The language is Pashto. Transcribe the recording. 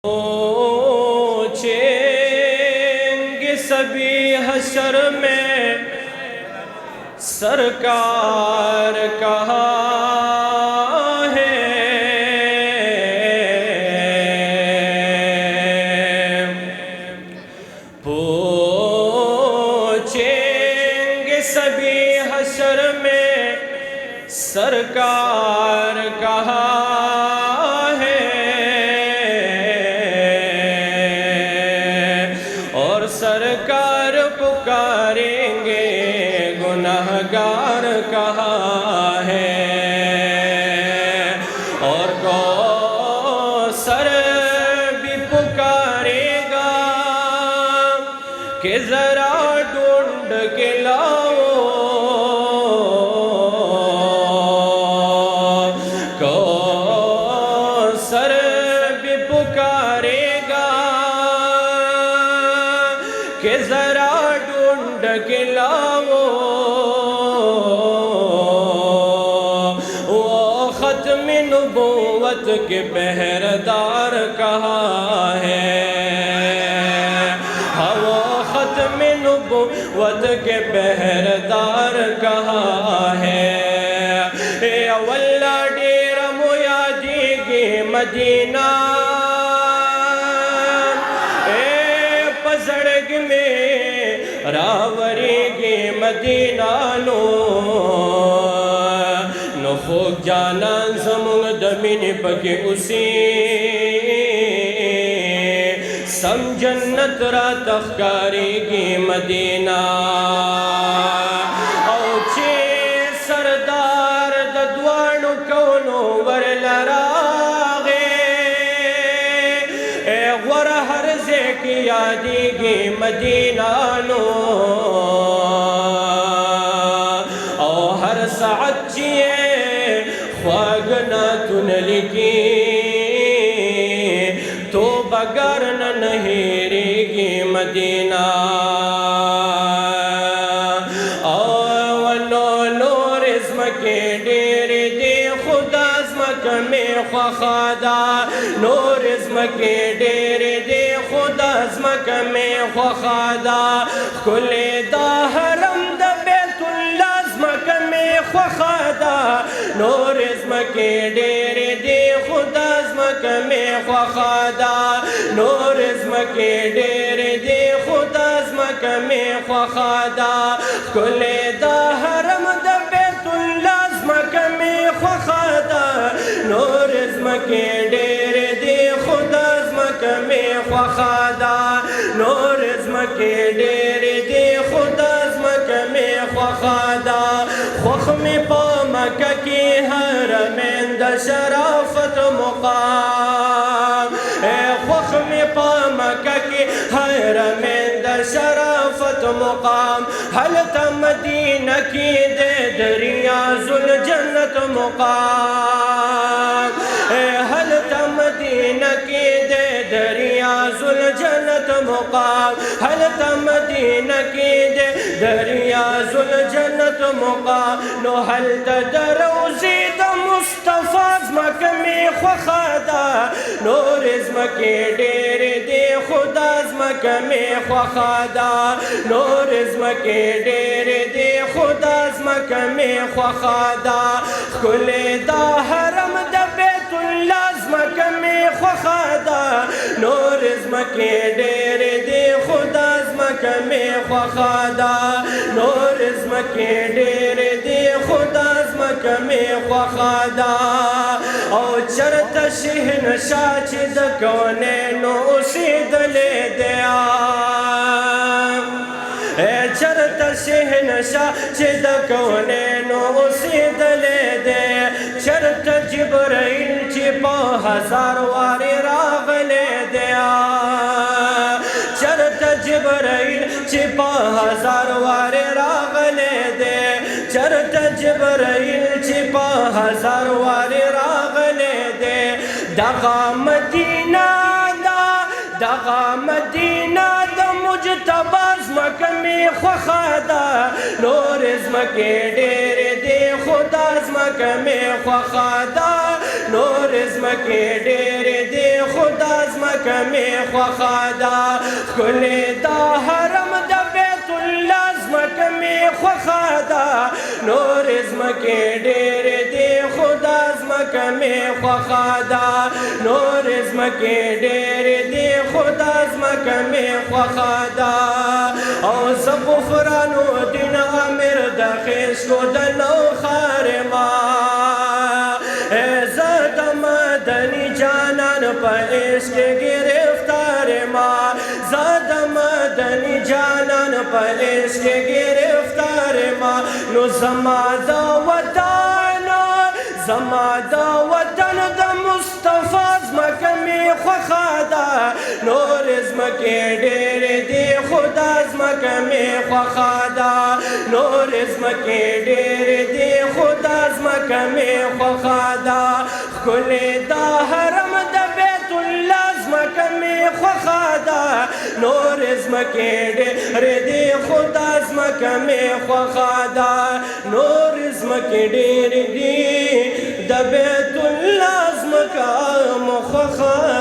پوچھیں گے سبھی حشر میں سرکار کہاں ہے؟ پوچھیں گے سبھی حشر میں سرکار کہاں ہے؟ اور سرکار پکاریں گے گناہگار کہاں ہے؟ اور کوثر بھی پکارے گا کہ ذرا ڈھونڈ کے لاؤ، کوثر بھی پکارے گا کہ ذرا ڈھونڈ کے لاؤ۔ وہ ختم نبوت کے پہرےدار کہاں ہے؟ ہاں وہ ختم نبوت کے پہرےدار کہاں ہے؟ اے واللہ ڈیر میادی گی مدینہ، اے پزڑگ میں راوری گی مدینہ نو خوک جانا زمون دمین پکی اسی سم جنت را تخکاری گی مدینہ۔ او چی سردار ددوانو کونو ورلراغے، اے غور حرزے کی یادی گی مدینہ نو، او ہر ساعت چیئے خواگنا تن لکی تو بگر نہیری گی مدینہ۔ نور ازم کے ڈیر دے خدا ازمک میں خواخادا، نور ازم کے ڈیر دے خدا ازمک میں خواخادا، کلے دا حرم دا بیت اللہ ازمک میں خواخادا، نور ازم کے ڈیر دے خدا ازمک میں خواخادا، نور ازم کے ڈیر دے خدا ازمک میں خواخادا، کلے دا حرم دا بیت اللہ ازمک میں خواخادا، نور ازم کے ڈیر دے خدا ازمک میں خواخادا، نور ازم کے ڈیر دے خدا ازمک میں خواخادا، خوخ میں پا مکہ کی حرمین دا شرافت مقام، اے خوخ میں پا مکہ کی حرمین دا شرافت مقام، حلتا مدینہ کی دے دریاز الجنت مقام، اے حلتا مدینہ کی دے دریاز الجنت مقام، حلتا مدینہ کی دے دریاز الجنت مقام، نو حلتا دروزی دا مصطفیٰ ازمک میں خواخادا، نور ازم کے ڈیر دے خدا ازمک میں خواخادا، نور ازم کے ڈیر دے خدا ازمک میں خواخادا، کلے دا حرم دا بیت اللہ ازمک میں خواخادا، نور ازم کے ڈیر دے خدا ازمک میں خواخادا، نور ازم کے ڈیر دے خدا ازمک میں خواخادا، او چرت شہنشاہ چی دا کونینو اسی دلے دیا، اے چرت شہنشاہ چی دا کونینو اسی دلے دے، چرت جبرائیل چی پا ہزار واری راغلے دیا، چرت جبرائیل چی پا ہزار واری راغلے دے، چرت جبرائیل چی پا ہزار واری راغلے دے، دغا مدینہ دا مجتبہ ازمک میں خواخادا، نور ازم کے ڈیر دے خدا ازمک میں خواخادا، نور ازم کے ڈیر دے خدا ازمک زمکه می خوښه ده ښکلې دا حرم د بیت الله زمکه می خوښه ده نورې زمکې ډېرې دي خو دا زمکه می خوښه ده نورې زمکې ډېرې دي خو دا زمکه می خوښه ده او زه غفرانو دین امیر د خیشکو د نوښار ما زه د مدني جانان په عشق گرفتار ما زه د مدني جانان په عشق گرفتار ما نو زما د وطن د مصطفی زمکه می خوښه ده نورې زمکې ډېرې دي خو دا زمکه می خوښه ده نورې زمکې ډېرې دي خو دا زمکه می خوښه ده ښکلې دا حرم د بیت الله زمکه می خوښه ده نورې زمکې ډېرې دي خو دا زمکه می خوښه ده نورې زمکې ډېرې دي د بیت الله زمکه مو خوښه